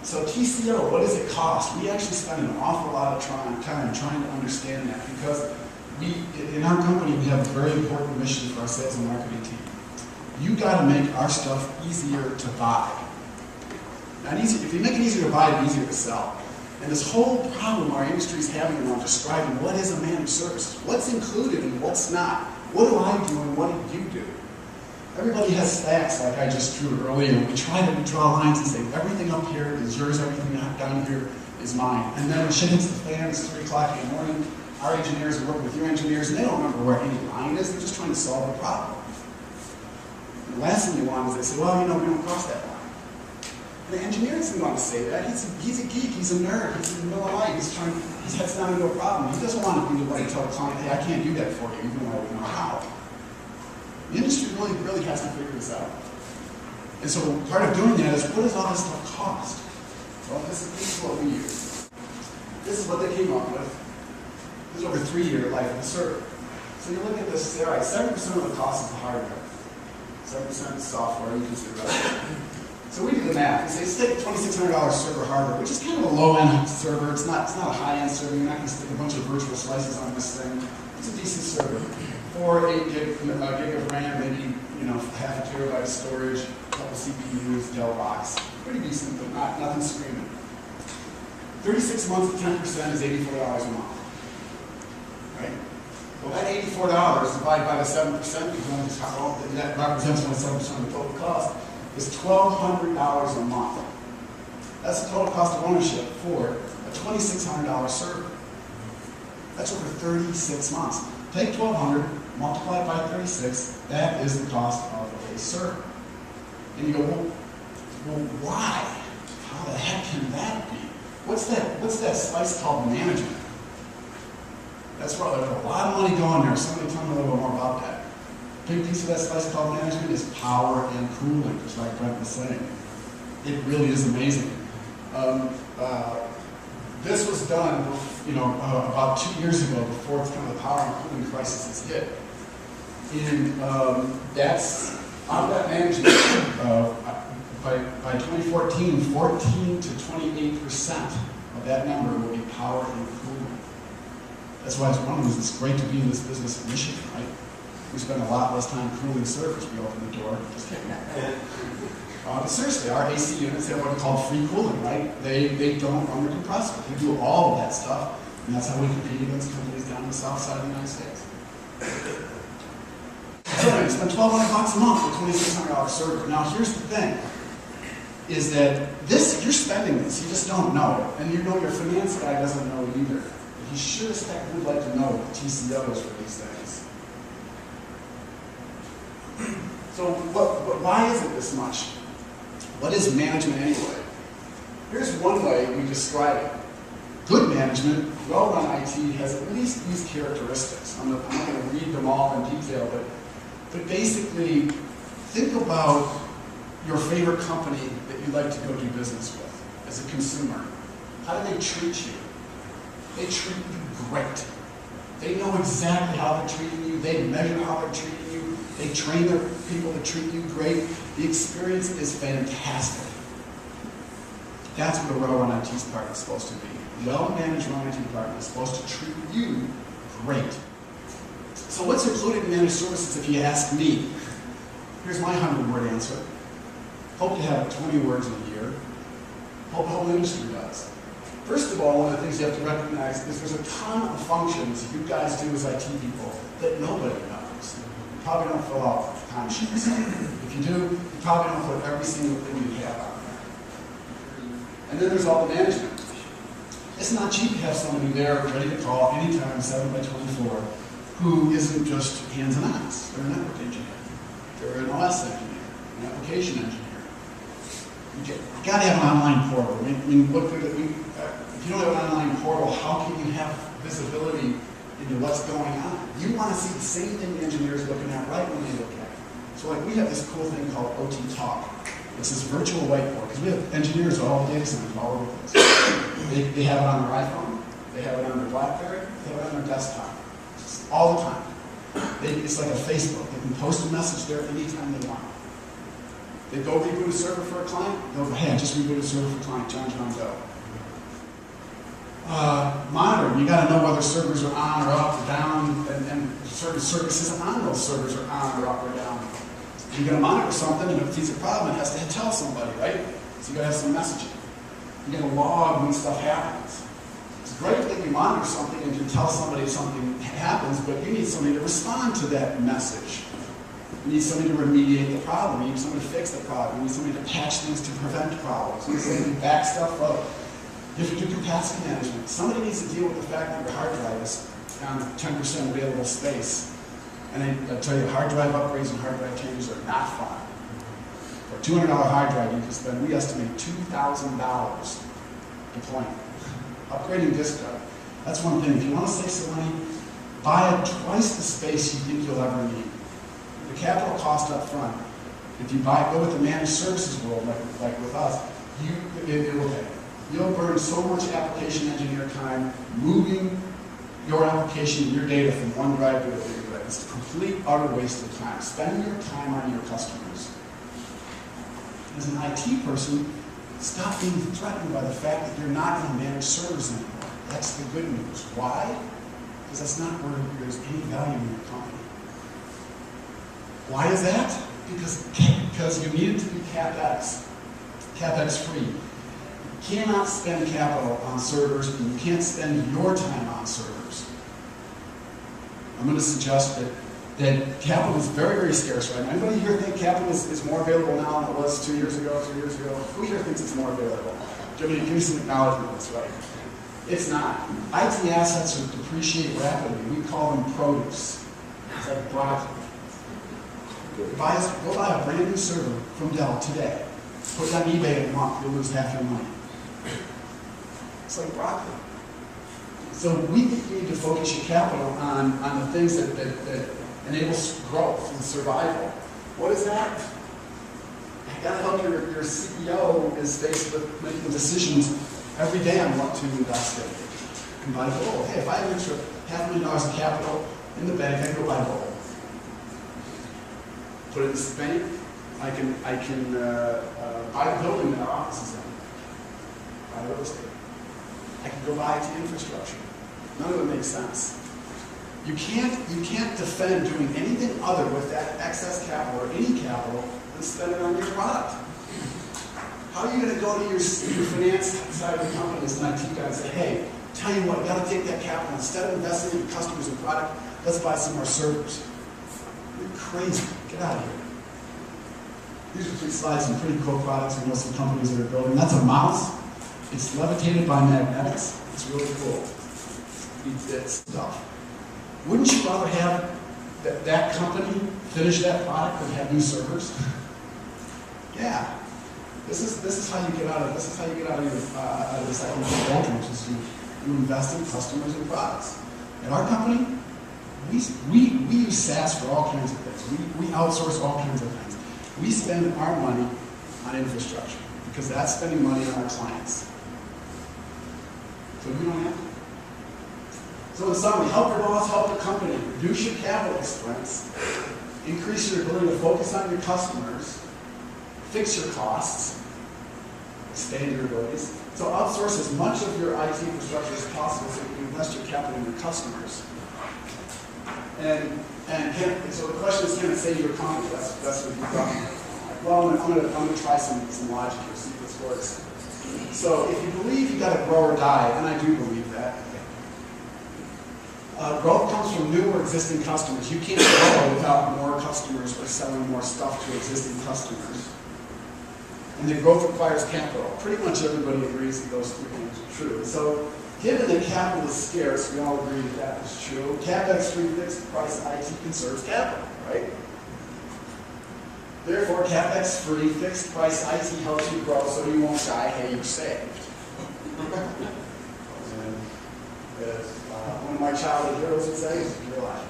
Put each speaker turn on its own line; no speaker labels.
So TCO, what does it cost? We actually spend an awful lot of time trying to understand that, because in our company, we have a very important mission for our sales and marketing team. You got to make our stuff easier to buy. Not easy. If you make it easier to buy, it's easier to sell. And this whole problem our industry is having around describing what is a managed service, what's included and what's not, what do I do and what do you do? Everybody has stacks like I just drew earlier. We try to draw lines and say everything up here is yours, everything down here is mine. And then when shit hits the fan, it's 3 o'clock in the morning, our engineers are working with your engineers and they don't remember where any line is, they're just trying to solve a problem. And the last thing you want is they say, well, you know, we don't cross that line. And the engineer doesn't want to say that. He's a geek, he's a nerd, he's in the middle of life, his head's down into a problem. He doesn't want to be the one to tell the client, hey, I can't do that for you, even though I don't know how. The industry really has to figure this out. And so part of doing that is, what does all this stuff cost? Well, this is what we use. This is what they came up with. This is over 3-year life of the server. So you look at this, say, all right, 7% of the cost is the hardware. 7% is software, you consider that. So we do the math. We say, stick $2,600 server hardware, which is kind of a low-end server. It's not a high-end server. You're not going to stick a bunch of virtual slices on this thing. It's a decent server. 4 8 gig of RAM, maybe half a terabyte of storage, a couple CPUs, Dell box. Pretty decent, but nothing screaming. 36 months at 10% is $84 a month. Right? Well, that $84 divided by the 7%, because that represents only 7% of the total cost, is $1,200 a month. That's the total cost of ownership for a $2,600 server. That's over 36 months. Take 1,200, multiply it by 36, that is the cost of a server. And you go, well, why? How the heck can that be? What's that slice called management? That's where there's a lot of money going there. Somebody tell me a little bit more about that. A big piece of that slice called management is power and cooling, just like Brent was saying. It really is amazing. This was done, about 2 years ago, before kind of the power and cooling crisis has hit. And that's out of that management. By 2014, 14 to 28% of that number will be power and cooling. That's why it's one of the reasons it's great to be in this business in Michigan, right? We spend a lot less time cooling servers. We open the door. Just kidding. But seriously, our AC units have what we call free cooling, right? They don't run the compressor. They do all of that stuff, and that's how we compete against companies down in the south side of the United States. So anyway, spend $1,200 a month for a $2,600 server. Now here's the thing, is that you're spending this, you just don't know it. And your finance guy doesn't know it either. But he sure as heck would like to know what the TCO is for these things. So why is it this much? What is management anyway? Here's one way we describe it. Good management, well-run IT, has at least these characteristics. I'm not going to read them all in detail, but basically, think about your favorite company that you'd like to go do business with as a consumer. How do they treat you? They treat you great. They know exactly how they're treating you. They measure how they're treating you. They train their people to treat you great. The experience is fantastic. That's what a well-run IT department is supposed to be. Well-managed IT department is supposed to treat you great. So what's included in managed services if you ask me? Here's my 100-word answer. Hope to have 20 words in a year. Hope the whole industry does. First of all, one of the things you have to recognize is there's a ton of functions you guys do as IT people that nobody knows. You probably don't fill out time sheets. If you do, you probably don't put every single thing you have on there. And then there's all the management. It's not cheap to have somebody there ready to call anytime, 7 by 24, who isn't just hands and eyes. They're a network engineer. They're an OS engineer, an application engineer. You got to have an online portal. If you don't have an online portal, how can you have visibility into what's going on? You want to see the same thing the engineer is looking at right when they look at it. So like we have this cool thing called OT Talk. It's this virtual whiteboard, because we have engineers at all the data centers all over the place. They have it on their iPhone, they have it on their BlackBerry, they have it on their desktop. All the time. It's like a Facebook. They can post a message there anytime they want. They go reboot a server for a client, they'll go, hey, I just rebooted a server for a client, John Doe. Monitoring, you got to know whether servers are on or up or down, and certain services on those servers are on or up or down. You're going to monitor something, and if it's a problem, it has to tell somebody, right? So you got to have some messaging. You got to log when stuff happens. It's great that you monitor something and can tell somebody something happens, but you need somebody to respond to that message. You need somebody to remediate the problem. You need somebody to fix the problem. You need somebody to patch things to prevent problems. You need somebody to back stuff up. You have to do capacity management. Somebody needs to deal with the fact that your hard drive is on 10% available space. And I tell you, hard drive upgrades and hard drive changes are not fun. For a $200 hard drive, you can spend, we estimate, $2,000 deploying. Upgrading disk drive. That's one thing. If you want to save some money, buy twice the space you think you'll ever need. The capital cost up front, if you go with the managed services world, like with us, it will pay. You'll burn so much application engineer time moving your application, your data from one drive to a bigger drive. It's a complete, utter waste of time. Spend your time on your customers. As an IT person, stop being threatened by the fact that you're not in managed servers anymore. That's the good news. Why? Because that's not where there's any value in your company. Why is that? Because you need it to be CAPEX-Free. You cannot spend capital on servers, and you can't spend your time on servers. I'm going to suggest that capital is very, very scarce right now. Anybody here think capital is more available now than it was 2 years ago, 3 years ago? Who here thinks it's more available? Give me some acknowledgement that's right. It's not. IT assets are depreciate rapidly. We call them produce. It's like broccoli. Go buy a brand new server from Dell today. Put it on eBay in a month, you'll lose half your money. It's like broccoli. So we need to focus your capital on the things that enable growth and survival. What is that? You got to help your CEO is faced with making decisions every day on what to invest in. And buy gold. Hey, if I have an extra $500,000 in capital in the bank, I can go buy gold. Put it in the bank. I can buy the building that our office is in. Buy real estate. I can go buy IT infrastructure. None of it makes sense. You can't defend doing anything other with that excess capital or any capital than spend it on your product. How are you going to go to your finance side of the company as an IT guy and say, hey, tell you what, you got to take that capital, instead of investing in customers and product, let's buy some more servers. You're crazy. Get out of here. These are 3 slides and pretty cool products and most of the companies that are building. That's a mouse. It's levitated by magnetics. It's really cool. It's stuff. Wouldn't you rather have that company finish that product than have new servers? Yeah. This is how you get out of this. Out of this economic doldrums, which is you invest in customers and products. At our company, we use SaaS for all kinds of things. We outsource all kinds of things. We spend our money on infrastructure because that's spending money on our clients. So we don't have to. So in summary, help your boss, help your company, reduce your capital expense, increase your ability to focus on your customers, fix your costs, expand your abilities. So outsource as much of your IT infrastructure as possible so you can invest your capital in your customers. So the question is, can it save your company? That's what you're talking about. Well, I'm going to try some logic here, see if this works. So if you believe you got to grow or die, and I do believe that, growth comes from new or existing customers. You can't grow without more customers or selling more stuff to existing customers. And the growth requires capital. Pretty much everybody agrees that those 3 things are true. So given that capital is scarce, we all agree that that is true. CAPEX-Free fixed price IT conserves capital, right? Therefore, CAPEX-Free fixed price IT helps you grow so you won't die, hey, you're saved. And as one of my childhood heroes would say, it's real life.